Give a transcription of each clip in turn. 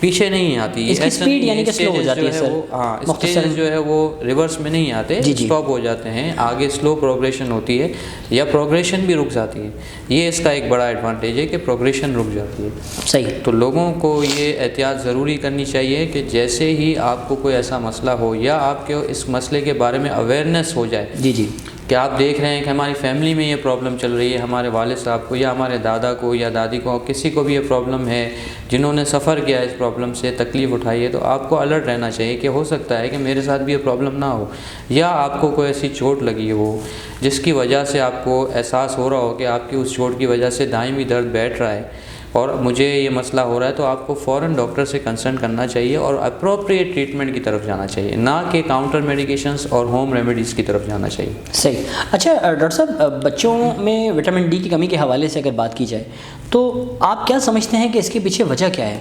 پیچھے نہیں آتی. اس کی اسپیڈ یعنی کہ سلو ہو جاتی ہے سر. ہاں اسٹیجز جو ہے وہ ریورس میں نہیں آتے, اسٹاپ ہو جاتے ہیں, آگے سلو پروگریشن ہوتی ہے یا پروگریشن بھی رک جاتی ہے. یہ اس کا ایک بڑا ایڈوانٹیج ہے کہ پروگریشن رک جاتی ہے. صحیح. تو لوگوں کو یہ احتیاط ضروری کرنی چاہیے کہ جیسے ہی آپ کو کوئی ایسا مسئلہ ہو یا آپ کے اس مسئلے کے بارے میں اویئرنیس ہو جائے, جی کہ آپ دیکھ رہے ہیں کہ ہماری فیملی میں یہ پرابلم چل رہی ہے, ہمارے والد صاحب کو یا ہمارے دادا کو یا دادی کو, کسی کو بھی یہ پرابلم ہے, جنہوں نے سفر کیا اس پرابلم سے, تکلیف اٹھائی ہے, تو آپ کو الرٹ رہنا چاہیے کہ ہو سکتا ہے کہ میرے ساتھ بھی یہ پرابلم نہ ہو, یا آپ کو کوئی ایسی چوٹ لگی ہو جس کی وجہ سے آپ کو احساس ہو رہا ہو کہ آپ کی اس چوٹ کی وجہ سے دائمی درد بیٹھ رہا ہے اور مجھے یہ مسئلہ ہو رہا ہے, تو آپ کو فوراً ڈاکٹر سے کنسلٹ کرنا چاہیے اور اپروپریٹ ٹریٹمنٹ کی طرف جانا چاہیے, نہ کہ کاؤنٹر میڈیکیشنز اور ہوم ریمیڈیز کی طرف جانا چاہیے. صحیح. اچھا ڈاکٹر صاحب, بچوں میں وٹامن ڈی کی کمی کے حوالے سے اگر بات کی جائے تو آپ کیا سمجھتے ہیں کہ اس کے پیچھے وجہ کیا ہے؟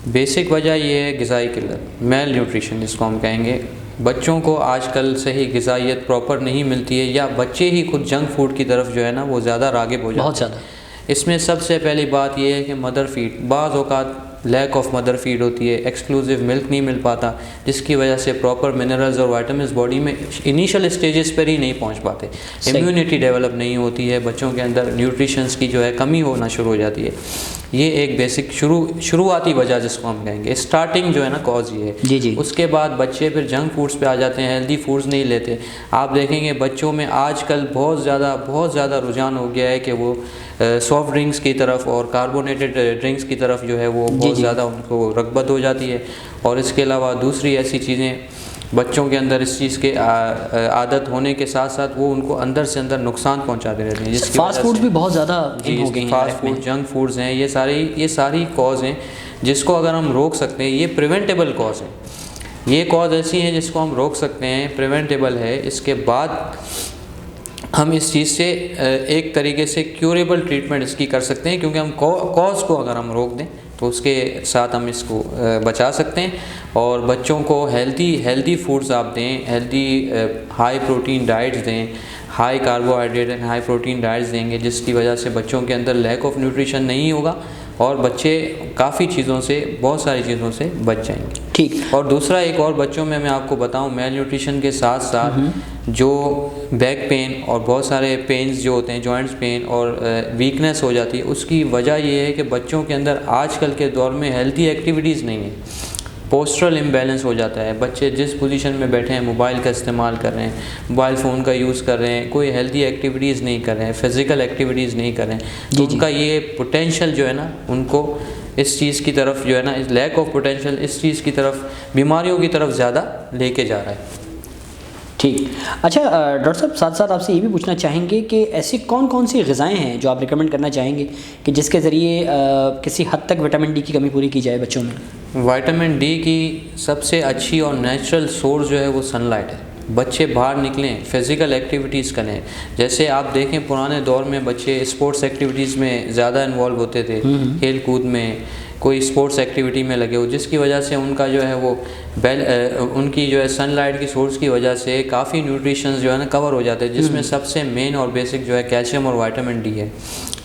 بیسک وجہ یہ ہے غذائی قلت, میل نیوٹریشن جس کو ہم کہیں گے. بچوں کو آج کل صحیح غذائیت پراپر نہیں ملتی ہے, یا بچے ہی خود جنک فوڈ کی طرف جو ہے نا وہ زیادہ راغب ہو جاتے ہیں. بہت زیادہ. اس میں سب سے پہلی بات یہ ہے کہ مدر فیڈ, بعض اوقات لیک آف مدر فیڈ ہوتی ہے, ایکسکلوزیو ملک نہیں مل پاتا, جس کی وجہ سے پراپر منرلز اور وائٹامنز باڈی میں انیشل اسٹیجز پر ہی نہیں پہنچ پاتے, امیونٹی ڈیولپ نہیں ہوتی ہے, بچوں کے اندر نیوٹریشنز کی جو ہے کمی ہونا شروع ہو جاتی ہے. یہ ایک بیسک شروعاتی وجہ جس کو ہم کہیں گے, اسٹارٹنگ جو ہے نا کاز یہ ہے. جی. اس کے بعد بچے پھر جنک فوڈس پہ آ جاتے ہیں, ہیلدی فوڈز نہیں لیتے. آپ دیکھیں گے بچوں میں آج کل بہت زیادہ رجحان ہو گیا ہے کہ وہ سافٹ ڈرنکس کی طرف اور کاربونیٹڈ ڈرنکس کی طرف جو ہے وہ بہت زیادہ ان کو رغبت ہو جاتی ہے. اور اس کے علاوہ دوسری ایسی چیزیں بچوں کے اندر اس چیز کے عادت ہونے کے ساتھ ساتھ وہ ان کو اندر سے اندر نقصان پہنچاتے رہتے ہیں, جس کی فاسٹ فوڈ بھی بہت زیادہ ہو گئی ہیں. فاسٹ فوڈ, جنک فوڈز ہیں, یہ ساری کاز ہیں جس کو اگر ہم روک سکتے ہیں. یہ پریونٹیبل کاز ہیں, یہ کاز ایسی ہیں جس کو ہم روک سکتے ہیں, پریونٹیبل ہے. اس کے بعد ہم اس چیز سے ایک طریقے سے کیوریبل ٹریٹمنٹ اس کی کر سکتے ہیں, کیونکہ ہم کاز کو اگر ہم روک دیں تو اس کے ساتھ ہم اس کو بچا سکتے ہیں. اور بچوں کو ہیلدی فوڈز آپ دیں, ہیلدی ہائی پروٹین ڈائٹس دیں, high carbohydrate and high protein ڈائٹس دیں گے, جس کی وجہ سے بچوں کے اندر لیک آف نیوٹریشن نہیں ہوگا اور بچے کافی چیزوں سے, بہت ساری چیزوں سے بچ جائیں گے. ٹھیک. اور دوسرا ایک اور بچوں میں آپ کو بتاؤں, میل نیوٹریشن کے ساتھ ساتھ جو بیک پین اور بہت سارے پینز جو ہوتے ہیں, جوائنٹس پین اور ویکنیس ہو جاتی ہے, اس کی وجہ یہ ہے کہ بچوں کے اندر آج کل کے دور میں ہیلتھی ایکٹیویٹیز نہیں ہیں. پوسچرل امبیلنس ہو جاتا ہے, بچے جس پوزیشن میں بیٹھے ہیں موبائل کا استعمال کر رہے ہیں, موبائل فون کا یوز کر رہے ہیں, کوئی ہیلتھی ایکٹیویٹیز نہیں کر رہے ہیں, فزیکل ایکٹیویٹیز نہیں کر رہے ہیں. تو ان کا یہ پوٹینشیل جو ہے نا, ان کو اس چیز کی طرف جو ہے نا, لیک آف پوٹینشیل اس چیز کی طرف, بیماریوں کی طرف زیادہ لے کے جا رہا ہے. ٹھیک. اچھا ڈاکٹر صاحب, ساتھ ساتھ آپ سے یہ بھی پوچھنا چاہیں گے کہ ایسی کون سی غذائیں ہیں جو آپ ریکمینڈ کرنا چاہیں گے کہ جس کے ذریعے کسی حد تک وٹامن ڈی کی کمی پوری کی جائے بچوں میں؟ وٹامن ڈی کی سب سے اچھی اور نیچرل سورس جو ہے وہ سن لائٹ ہے. بچے باہر نکلیں, فزیکل ایکٹیویٹیز کریں. جیسے آپ دیکھیں پرانے دور میں بچے اسپورٹس ایکٹیویٹیز میں زیادہ انوالو ہوتے تھے, کھیل کود میں, کوئی اسپورٹس ایکٹیویٹی میں لگے ہو, جس کی وجہ سے ان کا جو ہے وہ ان کی جو ہے سن لائٹ کی سورس کی وجہ سے کافی نیوٹریشنز جو ہے نا کور ہو جاتے ہیں, جس میں سب سے مین اور بیسک جو ہے کیلشیم اور وائٹامن ڈی ہے.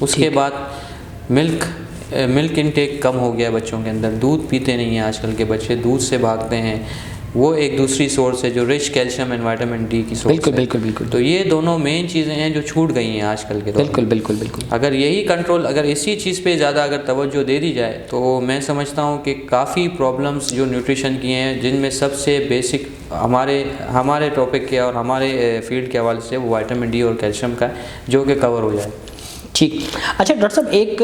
اس کے بعد ملک انٹیک کم ہو گیا بچوں کے اندر, دودھ پیتے نہیں ہیں آج کل کے بچے, دودھ سے بھاگتے ہیں. وہ ایک دوسری سورس ہے جو rich calcium and vitamin D کی سورس ہے. بالکل. تو یہ دونوں مین چیزیں ہیں جو چھوٹ گئی ہیں آج کل کے دور میں. بالکل. اگر یہی کنٹرول, اگر اسی چیز پہ زیادہ اگر توجہ دے دی جائے تو میں سمجھتا ہوں کہ کافی پرابلمس جو نیوٹریشن کی ہیں, جن میں سب سے بیسک ہمارے ٹاپک کے اور ہمارے فیلڈ کے حوالے سے وہ وائٹامن ڈی اور کیلشیم کا ہے, جو کہ کور ہو جائے. ٹھیک. اچھا ڈاکٹر صاحب, ایک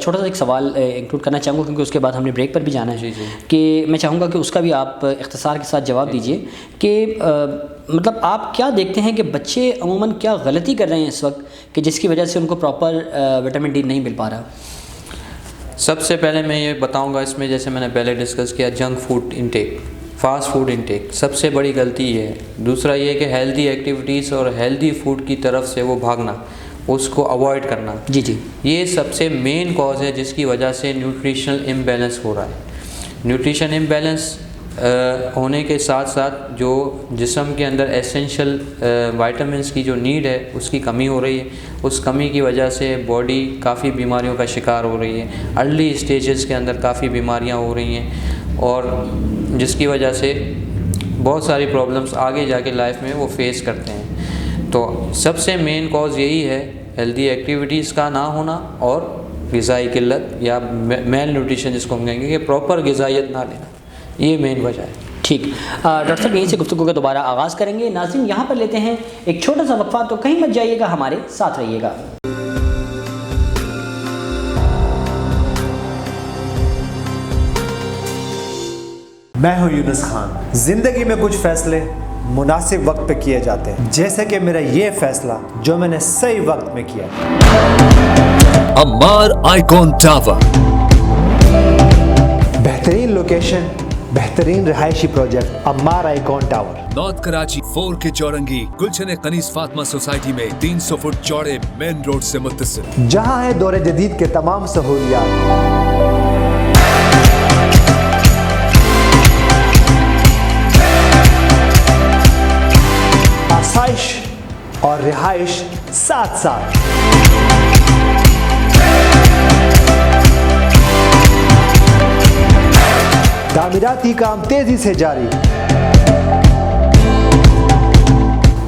چھوٹا سا ایک سوال انکلوڈ کرنا چاہوں گا کیونکہ اس کے بعد ہم نے بریک پر بھی جانا ہے. جی. کہ میں چاہوں گا کہ اس کا بھی آپ اختصار کے ساتھ جواب دیجیے کہ مطلب آپ کیا دیکھتے ہیں کہ بچے عموماً کیا غلطی کر رہے ہیں اس وقت کہ جس کی وجہ سے ان کو پراپر وٹامن ڈی نہیں مل پا رہا؟ سب سے پہلے میں یہ بتاؤں گا اس میں, جیسے میں نے پہلے ڈسکس کیا, junk food intake, fast food intake سب سے بڑی غلطی یہ ہے. دوسرا یہ کہ ہیلدی ایکٹیویٹیز اور ہیلدی فوڈ کی طرف سے وہ بھاگنا, اس کو اوائڈ کرنا. جی. یہ سب سے مین کاز ہے جس کی وجہ سے نیوٹریشنل امبیلنس ہو رہا ہے. نیوٹریشن امبیلنس ہونے کے ساتھ ساتھ جو جسم کے اندر ایسنشل وائٹامنس کی جو نیڈ ہے اس کی کمی ہو رہی ہے. اس کمی کی وجہ سے باڈی کافی بیماریوں کا شکار ہو رہی ہے. ارلی اسٹیجز کے اندر کافی بیماریاں ہو رہی ہیں اور جس کی وجہ سے بہت ساری پرابلمس آگے جا کے لائف میں وہ فیس کرتے ہیں. تو سب سے مین کاز یہی ہے ہیلدی ایکٹیویٹیز کا نہ ہونا اور غذائی قلت یا میل نیوٹریشن جس کو ہم کہیں گے کہ پراپر غذائیت نہ لینا, یہ مین وجہ ہے. ٹھیک ڈاکٹر صاحب یہیں سے گفتگو کا دوبارہ آغاز کریں گے. ناظرین یہاں پر لیتے ہیں ایک چھوٹا سا وقفہ, تو کہیں مت جائیے گا, ہمارے ساتھ رہیے گا. میں ہوں یونس خان. زندگی میں کچھ فیصلے مناسب وقت پہ کیے جاتے ہیں, جیسے کہ میرا یہ فیصلہ جو میں نے صحیح وقت میں کیا. عمار آئیکون ٹاور, بہترین لوکیشن, بہترین رہائشی project Ammar icon tower, north Karachi 4 کے چورنگی گلشن قنیس فاطمہ سوسائٹی میں 300 فٹ چوڑے مین روڈ سے متصل, جہاں ہے دور جدید کے تمام سہولیات. آسائش اور رہائش ساتھ ساتھ. تعمیراتی کام تیزی سے جاری.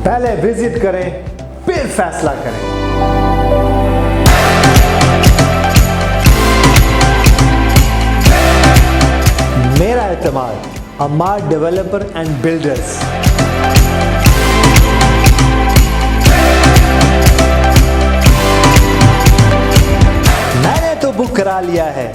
پہلے وزٹ کریں پھر فیصلہ کریں. میرا اعتماد عمار ڈیولپر اینڈ بلڈرز. میں نے تو بک کرا لیا ہے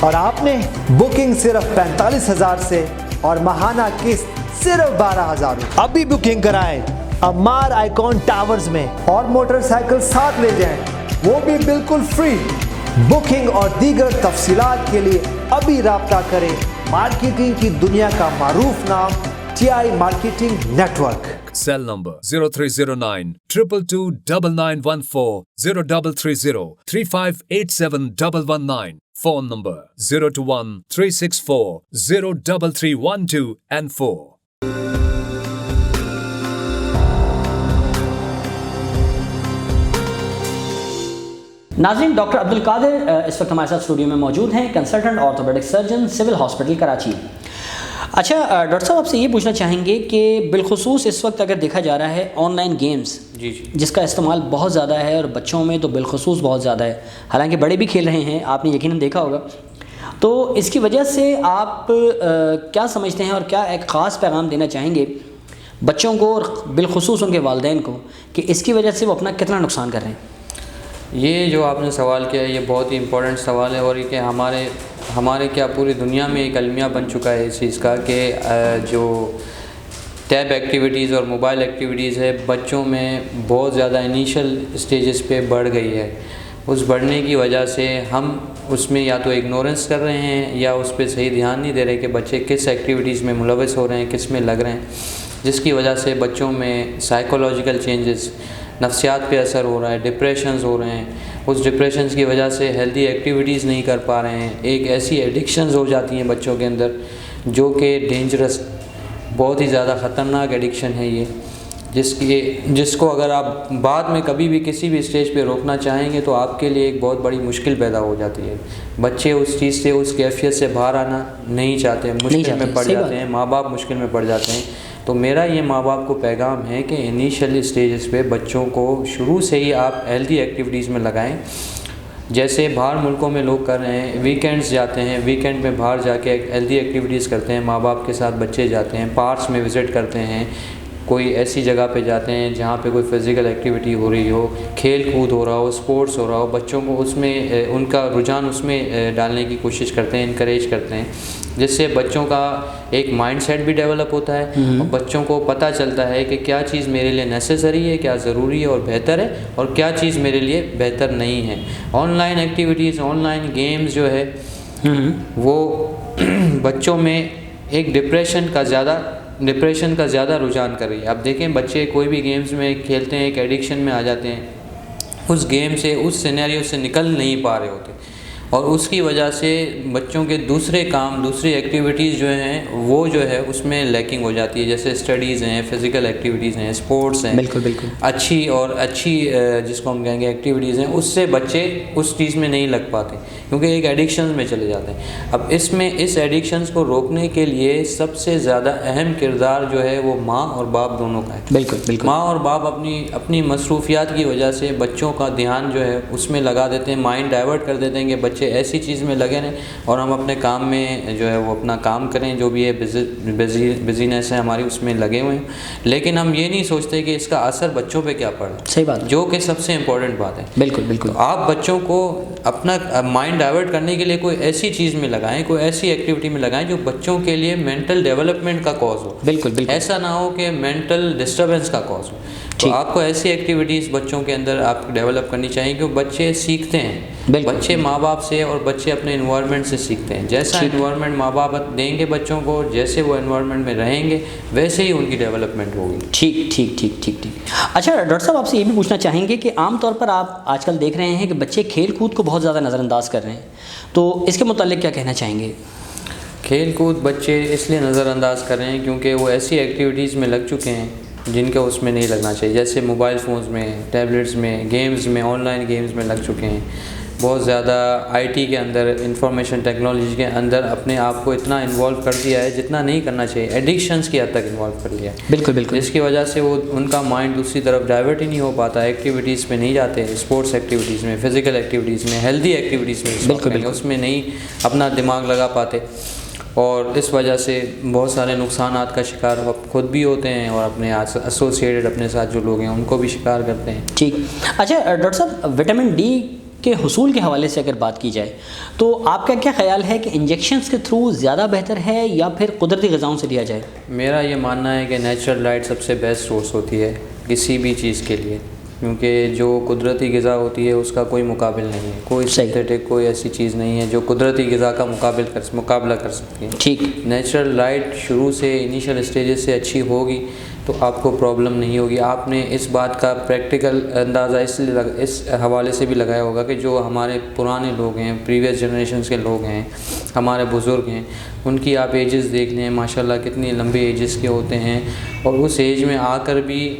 اور آپ نے بکنگ صرف 45,000 سے اور ماہانہ قسط صرف 12,000. ابھی بکنگ کرائیں عمار آئیکون ٹاورز میں اور موٹر سائیکل ساتھ لے جائیں, وہ بھی بالکل فری. بکنگ اور دیگر تفصیلات کے لیے ابھی رابطہ کریں مارکیٹنگ کی دنیا کا معروف نام TI marketing network. Cell number 0309 222 9914 0330 3587 phone number 021 364 03312 and 4. ناظرین ڈاکٹر عبدالقادر اس وقت ہمارے ساتھ اسٹوڈیو میں موجود ہیں, consultant orthopaedic surgeon, civil hospital Karachi. اچھا ڈاکٹر صاحب آپ سے یہ پوچھنا چاہیں گے کہ بالخصوص اس وقت اگر دیکھا جا رہا ہے آن لائن گیمز جی جس کا استعمال بہت زیادہ ہے اور بچوں میں تو بالخصوص بہت زیادہ ہے, حالانکہ بڑے بھی کھیل رہے ہیں, آپ نے یقیناً دیکھا ہوگا. تو اس کی وجہ سے آپ کیا سمجھتے ہیں اور کیا ایک خاص پیغام دینا چاہیں گے بچوں کو اور بالخصوص ان کے والدین کو کہ اس کی وجہ سے وہ اپنا کتنا نقصان کر رہے ہیں؟ یہ جو آپ نے سوال کیا ہے یہ بہت ہی امپورٹنٹ سوال ہے, اور یہ کہ ہمارے کیا پوری دنیا میں ایک المیہ بن چکا ہے اس چیز کا کہ جو ٹیب ایکٹیویٹیز اور موبائل ایکٹیویٹیز ہے بچوں میں بہت زیادہ انیشل اسٹیجز پہ بڑھ گئی ہے. اس بڑھنے کی وجہ سے ہم اس میں یا تو اگنورنس کر رہے ہیں یا اس پہ صحیح دھیان نہیں دے رہے کہ بچے کس ایکٹیویٹیز میں ملوث ہو رہے ہیں, کس میں لگ رہے ہیں, جس کی وجہ سے بچوں میں سائیکولوجیکل چینجز, نفسیات پہ اثر ہو رہا ہے, ڈپریشنز ہو رہے ہیں. اس ڈپریشنز کی وجہ سے ہیلدی ایکٹیویٹیز نہیں کر پا رہے ہیں. ایک ایسی ایڈکشنز ہو جاتی ہیں بچوں کے اندر جو کہ ڈینجرس, بہت ہی زیادہ خطرناک ایڈکشن ہے یہ, جس کو اگر آپ بعد میں کبھی بھی کسی بھی اسٹیج پہ روکنا چاہیں گے تو آپ کے لیے ایک بہت بڑی مشکل پیدا ہو جاتی ہے. بچے اس چیز سے, اس کیفیت سے باہر آنا نہیں چاہتے, مشکل میں پڑ جاتے ہیں, ماں باپ مشکل میں پڑ جاتے ہیں. تو میرا یہ ماں باپ کو پیغام ہے کہ انیشیل اسٹیجز پہ بچوں کو شروع سے ہی آپ ہیلدی ایکٹیویٹیز میں لگائیں. جیسے باہر ملکوں میں لوگ کر رہے ہیں, ویکینڈز جاتے ہیں, ویکینڈ میں باہر جا کے ہیلدی ایکٹیویٹیز کرتے ہیں, ماں باپ کے ساتھ بچے جاتے ہیں, پارکس میں وزٹ کرتے ہیں, کوئی ایسی جگہ پہ جاتے ہیں جہاں پہ کوئی فزیکل ایکٹیویٹی ہو رہی ہو, کھیل کود ہو رہا ہو, اسپورٹس ہو رہا ہو, بچوں کو اس میں ان کا رجحان اس میں ڈالنے کی کوشش کرتے ہیں, انکریج کرتے ہیں, جس سے بچوں کا ایک مائنڈ سیٹ بھی ڈیولپ ہوتا ہے اور بچوں کو پتہ چلتا ہے کہ کیا چیز میرے لیے نیسیسری ہے, کیا ضروری ہے اور بہتر ہے, اور کیا چیز میرے لیے بہتر نہیں ہے. On line activities, on line games جو ہے وہ بچوں میں ایک ڈپریشن کا زیادہ رجحان کر رہی ہے. اب دیکھیں بچے کوئی بھی گیمز میں کھیلتے ہیں, ایک ایڈکشن میں آ جاتے ہیں, اس گیم سے, اس سینیریو سے نکل نہیں پا رہے ہوتے. اور اس کی وجہ سے بچوں کے دوسرے کام, دوسری ایکٹیویٹیز جو ہیں وہ جو ہے اس میں لیکنگ ہو جاتی ہے, جیسے اسٹڈیز ہیں, فزیکل ایکٹیویٹیز ہیں, اسپورٹس ہیں, بالکل بالکل اچھی جس کو ہم کہیں گے ایکٹیویٹیز ہیں, اس سے بچے اس چیز میں نہیں لگ پاتے کیونکہ ایک ایڈکشنز میں چلے جاتے ہیں. اب اس ایڈکشنز کو روکنے کے لیے سب سے زیادہ اہم کردار جو ہے وہ ماں اور باپ دونوں کا ہے. بالکل بالکل. ماں اور باپ اپنی مصروفیات کی وجہ سے بچوں کا دھیان جو ہے اس میں لگا دیتے ہیں, مائنڈ ڈائیورٹ کر دیتے ہیں کہ بچے ایسی چیز میں لگے رہیں اور ہم اپنے کام میں جو ہے وہ اپنا کام کریں, جو بھی ہے بزینس ہے ہماری اس میں لگے ہوئے ہیں, لیکن ہم یہ نہیں سوچتے کہ اس کا اثر بچوں پہ کیا پڑ رہا ہے. صحیح بات, جو کہ سب سے امپورٹنٹ بات ہے. بالکل بالکل. آپ بچوں کو اپنا مائنڈ ڈائیورٹ کرنے کے لیے کوئی ایسی چیز میں لگائیں, کوئی ایسی ایکٹیویٹی میں لگائیں جو بچوں کے لیے مینٹل ڈیولپمنٹ کا کاز ہو. بالکل بالکل. ایسا نہ ہو کہ مینٹل ڈسٹربنس کا کاز ہو. تو آپ کو ایسی ایکٹیویٹیز بچوں کے اندر آپ ڈیولپ کرنی چاہیے کیونکہ بچے سیکھتے ہیں. بچے ماں باپ سے اور بچے اپنے انوائرمنٹ سے سیکھتے ہیں. جیسا انوائرمنٹ ماں باپ دیں گے بچوں کو, جیسے وہ انوائرمنٹ میں رہیں گے ویسے ہی ان کی ڈیولپمنٹ ہوگی. ٹھیک ٹھیک ٹھیک ٹھیک ٹھیک. اچھا ڈاکٹر صاحب, آپ سے یہ بھی پوچھنا چاہیں گے کہ عام طور پر آپ آج کل دیکھ رہے ہیں کہ بچے کھیل کود کو بہت زیادہ نظر انداز کر رہے ہیں, تو اس کے متعلق کیا کہنا چاہیں گے؟ کھیل کود بچے اس لیے نظر انداز کر رہے ہیں کیونکہ وہ ایسی ایکٹیویٹیز میں لگ چکے ہیں جن کا اس میں نہیں لگنا چاہیے, جیسے موبائل فونز میں, ٹیبلیٹس میں, گیمز میں, آن لائن گیمز میں لگ چکے ہیں. بہت زیادہ آئی ٹی کے اندر, انفارمیشن ٹیکنالوجی کے اندر اپنے آپ کو اتنا انوالو کر دیا ہے جتنا نہیں کرنا چاہیے, ایڈکشنز کی حد تک انوالو کر لیا ہے. بالکل بالکل. جس کی وجہ سے وہ ان کا مائنڈ دوسری طرف ڈائیورٹ ہی نہیں ہو پاتا, ایکٹیویٹیز پہ نہیں جاتے, اسپورٹس ایکٹیویٹیز میں, فزیکل ایکٹیویٹیز میں, ہیلدی ایکٹیویٹیز میں, بالکل اس میں نہیں اپنا دماغ لگا پاتے, اور اس وجہ سے بہت سارے نقصانات کا شکار خود بھی ہوتے ہیں اور اپنے ایسوسیٹڈ اپنے ساتھ جو لوگ ہیں ان کو بھی شکار کرتے ہیں. ٹھیک. اچھا ڈاکٹر صاحب, وٹامن ڈی کے حصول کے حوالے سے اگر بات کی جائے تو آپ کا کیا خیال ہے کہ انجیکشنز کے تھرو زیادہ بہتر ہے یا پھر قدرتی غذاؤں سے لیا جائے؟ میرا یہ ماننا ہے کہ نیچرل ڈائٹ سب سے بیسٹ سورس ہوتی ہے کسی بھی چیز کے لیے, کیونکہ جو قدرتی غذا ہوتی ہے اس کا کوئی مقابل نہیں ہے, کوئی سنتھیٹک کوئی ایسی چیز نہیں ہے جو قدرتی غذا کا مقابلہ کر سکتی ہے. ٹھیک. نیچرل ڈائٹ شروع سے انیشیل اسٹیجز سے اچھی ہوگی تو آپ کو پرابلم نہیں ہوگی. آپ نے اس بات کا پریکٹیکل اندازہ اس حوالے سے بھی لگایا ہوگا کہ جو ہمارے پرانے لوگ ہیں, پریویس جنریشنز کے لوگ ہیں, ہمارے بزرگ ہیں, ان کی آپ ایجز دیکھ لیں, ماشاءاللہ کتنی لمبے ایجز کے ہوتے ہیں, اور اس ایج میں آ کر بھی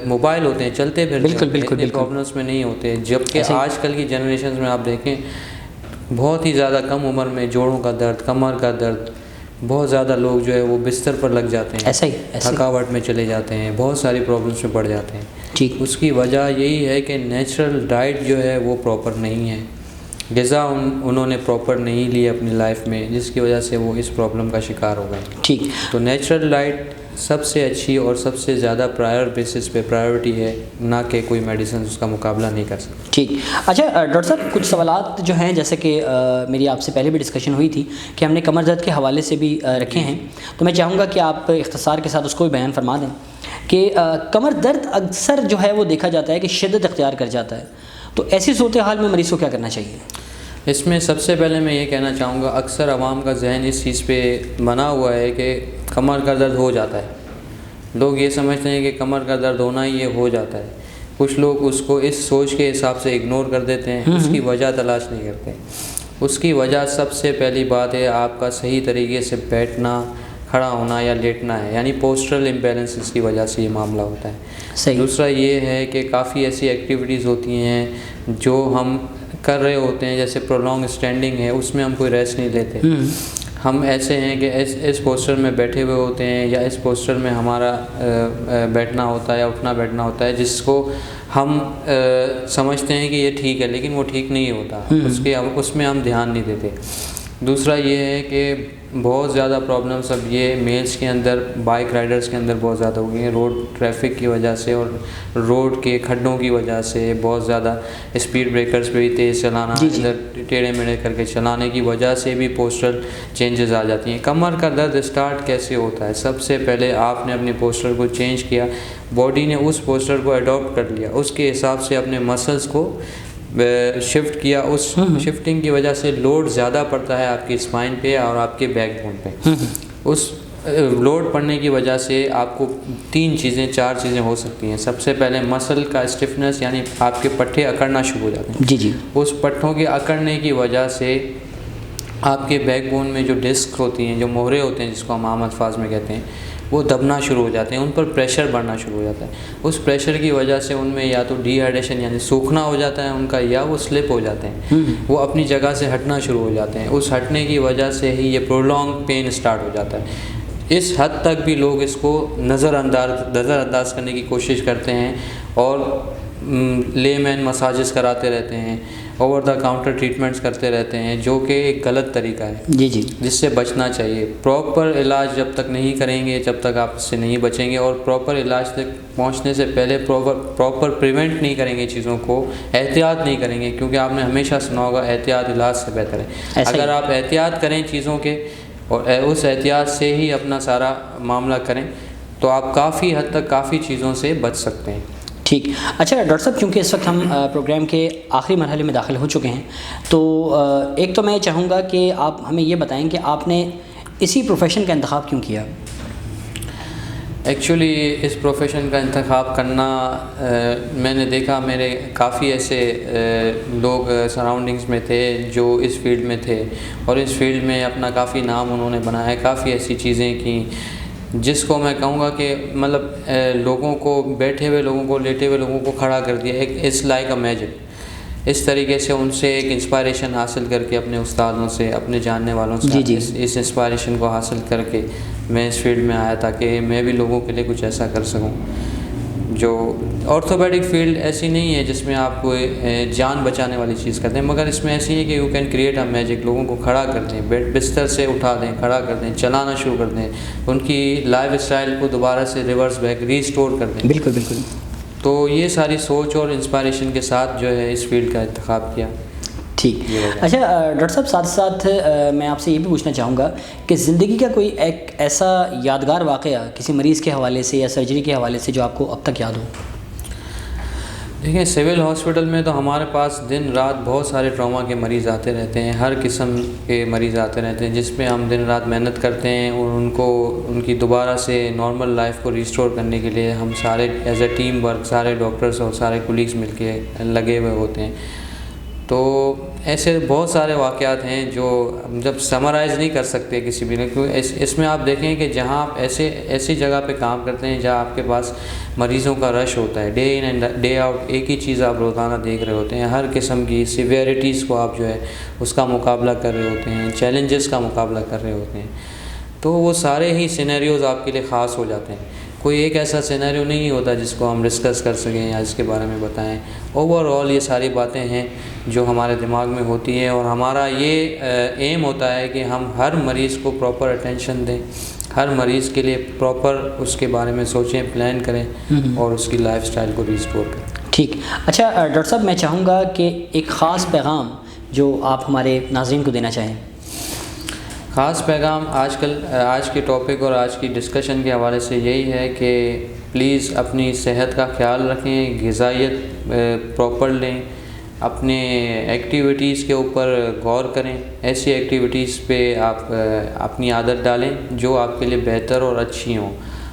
موبائل ہوتے ہیں, چلتے پھرتے ہیں, اتنے پرابلمس میں نہیں ہوتے. جبکہ آج کل کی جنریشنز میں آپ دیکھیں بہت ہی زیادہ کم عمر میں جوڑوں کا درد, کمر کا درد, بہت زیادہ لوگ جو ہے وہ بستر پر لگ جاتے ہیں, ایسا ہی تھکاوٹ میں چلے جاتے ہیں, بہت ساری پرابلمس میں پڑ جاتے ہیں. ٹھیک. اس کی وجہ یہی ہے کہ نیچرل ڈائٹ جو ہے وہ پراپر نہیں ہے, غذا انہوں نے پراپر نہیں لی اپنی لائف میں, جس کی وجہ سے وہ اس پرابلم کا شکار ہو گئے. ٹھیک. تو نیچرل ڈائٹ سب سے اچھی اور سب سے زیادہ بیسس پہ پرائیورٹی ہے, نہ کہ کوئی میڈیسن اس کا مقابلہ نہیں کر سکتی. ٹھیک. اچھا ڈاکٹر صاحب, کچھ سوالات جو ہیں جیسے کہ میری آپ سے پہلے بھی ڈسکشن ہوئی تھی کہ ہم نے کمر درد کے حوالے سے بھی رکھے ہیں, تو میں چاہوں گا کہ آپ اختصار کے ساتھ اس کو بھی بیان فرما دیں کہ کمر درد اکثر جو ہے وہ دیکھا جاتا ہے کہ شدت اختیار کر جاتا ہے, تو ایسی صورتحال میں مریض کو کیا کرنا چاہیے؟ اس میں سب سے پہلے میں یہ کہنا چاہوں گا, اکثر عوام کا ذہن اس چیز پہ بنا ہوا ہے کہ کمر کا درد ہو جاتا ہے. لوگ یہ سمجھتے ہیں کہ کمر کا درد ہونا ہی یہ ہو جاتا ہے. کچھ لوگ اس کو اس سوچ کے حساب سے اگنور کر دیتے ہیں, اس کی وجہ تلاش نہیں کرتے. اس کی وجہ سب سے پہلی بات ہے آپ کا صحیح طریقے سے بیٹھنا, کھڑا ہونا یا لیٹنا ہے, یعنی پوسٹرل امبیلنسز کی وجہ سے یہ معاملہ ہوتا ہے. صحیح. دوسرا یہ ہے کہ کافی ایسی ایکٹیویٹیز ہوتی ہیں جو ہم کر رہے ہوتے ہیں, جیسے پرولونگ اسٹینڈنگ ہے, اس میں ہم کوئی ریسٹ نہیں لیتے. ہم ایسے ہیں کہ اس پوسچر میں بیٹھے ہوئے ہوتے ہیں یا اس پوسچر میں ہمارا بیٹھنا ہوتا ہے یا اٹھنا بیٹھنا ہوتا ہے, جس کو ہم سمجھتے ہیں کہ یہ ٹھیک ہے, لیکن وہ ٹھیک نہیں ہوتا, اس میں ہم دھیان نہیں دیتے. دوسرا یہ ہے کہ بہت زیادہ پرابلمس اب یہ میلز کے اندر, بائک رائڈرز کے اندر بہت زیادہ ہو گئی ہیں, روڈ ٹریفک کی وجہ سے اور روڈ کے کھڈوں کی وجہ سے. بہت زیادہ اسپیڈ بریکرز پہ بھی تیز چلانا, ادھر ٹیڑھے میڑھے کر کے چلانے کی وجہ سے بھی پوسچرل چینجز آ جاتی ہیں. کمر کا درد اسٹارٹ کیسے ہوتا ہے؟ سب سے پہلے آپ نے اپنے پوسچر کو چینج کیا, باڈی نے اس پوسچر کو اڈاپٹ کر لیا, اس کے حساب سے اپنے مسلس کو شفٹ کیا. اس شفٹنگ کی وجہ سے لوڈ زیادہ پڑتا ہے آپ کی اسپائن پہ اور آپ کے بیک بون پہ. اس لوڈ پڑنے کی وجہ سے آپ کو 4 چیزیں ہو سکتی ہیں. سب سے پہلے مسل کا اسٹفنس، یعنی آپ کے پٹھے اکڑنا شروع ہو جاتے ہیں. جی جی. اس پٹھوں کے اکڑنے کی وجہ سے آپ کے بیک بون میں جو ڈسک ہوتی ہیں، جو مہرے ہوتے ہیں جس کو ہم عام الفاظ میں کہتے ہیں، وہ دبنا شروع ہو جاتے ہیں، ان پر پریشر بڑھنا شروع ہو جاتا ہے. اس پریشر کی وجہ سے ان میں یا تو ڈی ہائیڈریشن یعنی سوکھنا ہو جاتا ہے ان کا، یا وہ سلپ ہو جاتے ہیں، وہ اپنی جگہ سے ہٹنا شروع ہو جاتے ہیں. اس ہٹنے کی وجہ سے ہی یہ پرولونگ پین اسٹارٹ ہو جاتا ہے. اس حد تک بھی لوگ اس کو نظر انداز کرنے کی کوشش کرتے ہیں اور لے مین مساجز کراتے رہتے ہیں، اوور دا کاؤنٹر ٹریٹمنٹس کرتے رہتے ہیں، جو کہ ایک غلط طریقہ ہے. جی جی. جس سے بچنا چاہیے. پراپر علاج جب تک نہیں کریں گے، جب تک آپ اس سے نہیں بچیں گے، اور پراپر علاج تک پہنچنے سے پہلے پراپر پریونٹ نہیں کریں گے چیزوں کو، احتیاط نہیں کریں گے، کیونکہ آپ نے ہمیشہ سنا ہوگا احتیاط علاج سے بہتر ہے. اگر آپ احتیاط کریں چیزوں کے اور اس احتیاط سے ہی اپنا سارا معاملہ کریں تو آپ کافی حد تک کافی چیزوں سے بچ سکتے ہیں. ٹھیک. اچھا ڈاکٹر صاحب، چونکہ اس وقت ہم پروگرام کے آخری مرحلے میں داخل ہو چکے ہیں، تو ایک تو میں چاہوں گا کہ آپ ہمیں یہ بتائیں کہ آپ نے اسی پروفیشن کا انتخاب کیوں کیا؟ ایکچولی اس پروفیشن کا انتخاب کرنا میں نے دیکھا میرے کافی ایسے لوگ سراؤنڈنگز میں تھے جو اس فیلڈ میں تھے، اور اس فیلڈ میں اپنا کافی نام انہوں نے بنایا، کافی ایسی چیزیں کی جس کو میں کہوں گا کہ مطلب لوگوں کو، بیٹھے ہوئے لوگوں کو، لیٹے ہوئے لوگوں کو کھڑا کر دیا. ایک اٹس لائک اے میجک. اس طریقے سے ان سے ایک انسپائریشن حاصل کر کے، اپنے استادوں سے، اپنے جاننے والوں سے اس انسپائریشن کو حاصل کر کے میں اس فیلڈ میں آیا تاکہ میں بھی لوگوں کے لیے کچھ ایسا کر سکوں. جو آرتھوپیڈک فیلڈ ایسی نہیں ہے جس میں آپ کو جان بچانے والی چیز کرتے ہیں، مگر اس میں ایسی ہے کہ you can create a magic. لوگوں کو کھڑا کر دیں، بستر سے اٹھا دیں، کھڑا کر دیں، چلانا شروع کر دیں، ان کی لائف اسٹائل کو دوبارہ سے ریورس بیک ریسٹور کر دیں. بالکل بالکل. تو یہ ساری سوچ اور انسپائریشن کے ساتھ جو ہے اس فیلڈ کا انتخاب کیا. ٹھیک. اچھا ڈاکٹر صاحب، ساتھ ساتھ میں آپ سے یہ بھی پوچھنا چاہوں گا کہ زندگی کا کوئی ایک ایسا یادگار واقعہ کسی مریض کے حوالے سے یا سرجری کے حوالے سے جو آپ کو اب تک یاد ہو؟ دیکھیں، سول ہاسپٹل میں تو ہمارے پاس دن رات بہت سارے ٹراما کے مریض آتے رہتے ہیں، ہر قسم کے مریض آتے رہتے ہیں، جس میں ہم دن رات محنت کرتے ہیں اور ان کی دوبارہ سے نارمل لائف کو ریسٹور کرنے کے لیے ہم سارے ایز اے ٹیم ورک، سارے ڈاکٹرز اور سارے کولیگز مل کے لگے ہوئے ہوتے ہیں. تو ایسے بہت سارے واقعات ہیں جو ہم جب سمرائز نہیں کر سکتے کسی بھی، کیونکہ اس میں آپ دیکھیں کہ جہاں آپ ایسی جگہ پہ کام کرتے ہیں جہاں آپ کے پاس مریضوں کا رش ہوتا ہے، day in and day out ایک ہی چیز آپ روزانہ دیکھ رہے ہوتے ہیں، ہر قسم کی سیویرٹیز کو آپ جو ہے اس کا مقابلہ کر رہے ہوتے ہیں، چیلنجز کا مقابلہ کر رہے ہوتے ہیں. تو وہ سارے ہی سینیریوز آپ کے لیے خاص ہو جاتے ہیں. کوئی ایک ایسا سینیریو نہیں ہوتا جس کو ہم ڈسکس کر سکیں یا اس کے بارے میں بتائیں. اوور آل یہ ساری باتیں ہیں جو ہمارے دماغ میں ہوتی ہیں، اور ہمارا یہ ایم ہوتا ہے کہ ہم ہر مریض کو پراپر اٹینشن دیں، ہر مریض کے لیے پراپر اس کے بارے میں سوچیں، پلان کریں اور اس کی لائف سٹائل کو ریسٹور کریں. ٹھیک. اچھا ڈاکٹر صاحب، میں چاہوں گا کہ ایک خاص پیغام جو آپ ہمارے ناظرین کو دینا چاہیں. خاص پیغام آج کے ٹاپک اور آج کی ڈسکشن کے حوالے سے یہی ہے کہ پلیز اپنی صحت کا خیال رکھیں، غذائیت پراپر لیں، اپنے ایکٹیویٹیز کے اوپر غور کریں، ایسی ایکٹیویٹیز پہ آپ اپنی عادت ڈالیں جو آپ کے لیے بہتر اور اچھی ہوں،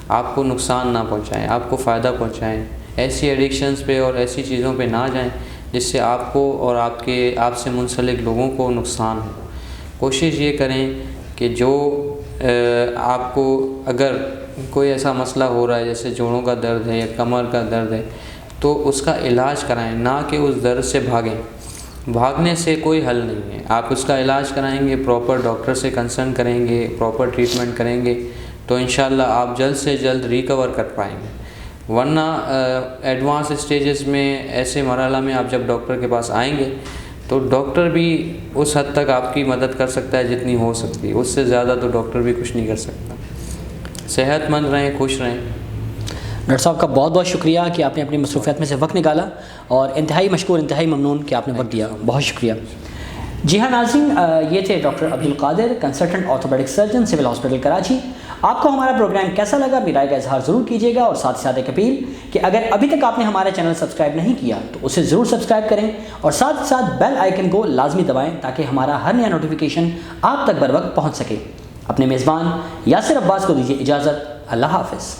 آپ کو نقصان نہ پہنچائیں، آپ کو فائدہ پہنچائیں. ایسی ایڈکشنز پہ اور ایسی چیزوں پہ نہ جائیں جس سے آپ کو اور آپ سے منسلک لوگوں کو نقصان ہو. کوشش یہ کریں کہ جو آپ کو اگر کوئی ایسا مسئلہ ہو رہا ہے جیسے جوڑوں کا درد ہے یا کمر کا درد ہے تو اس کا علاج کرائیں، نہ کہ اس درد سے بھاگیں. بھاگنے سے کوئی حل نہیں ہے. آپ اس کا علاج کرائیں گے، پراپر ڈاکٹر سے کنسلٹ کریں گے، پراپر ٹریٹمنٹ کریں گے تو انشاءاللہ آپ جلد سے جلد ریکور کر پائیں گے. ورنہ ایڈوانس اسٹیجز میں ایسے مرحلہ میں آپ جب ڈاکٹر کے پاس آئیں گے تو ڈاکٹر بھی اس حد تک آپ کی مدد کر سکتا ہے جتنی ہو سکتی ہے، اس سے زیادہ تو ڈاکٹر بھی کچھ نہیں کر سکتا. صحت مند رہیں، خوش رہیں. ڈاکٹر صاحب کا بہت بہت شکریہ کہ آپ نے اپنی مصروفیات میں سے وقت نکالا، اور انتہائی مشکور، انتہائی ممنون کہ آپ نے وقت دیا. بہت شکریہ. جی ہاں ناظرین، یہ تھے doctor Abdul Qadir, consultant orthopaedic surgeon, civil hospital Karachi. آپ کو ہمارا پروگرام کیسا لگا اپنی رائے کا اظہار ضرور کیجیے گا، اور ساتھ ہی ساتھ ایک اپیل کہ اگر ابھی تک آپ نے ہمارا چینل سبسکرائب نہیں کیا تو اسے ضرور سبسکرائب کریں، اور ساتھ ہی ساتھ بیل آئیکن کو لازمی دبائیں تاکہ ہمارا ہر نیا نوٹیفیکیشن آپ تک بر وقت پہنچ سکے. اپنے میزبان یاسر عباس کو دیجیے اجازت. اللہ حافظ.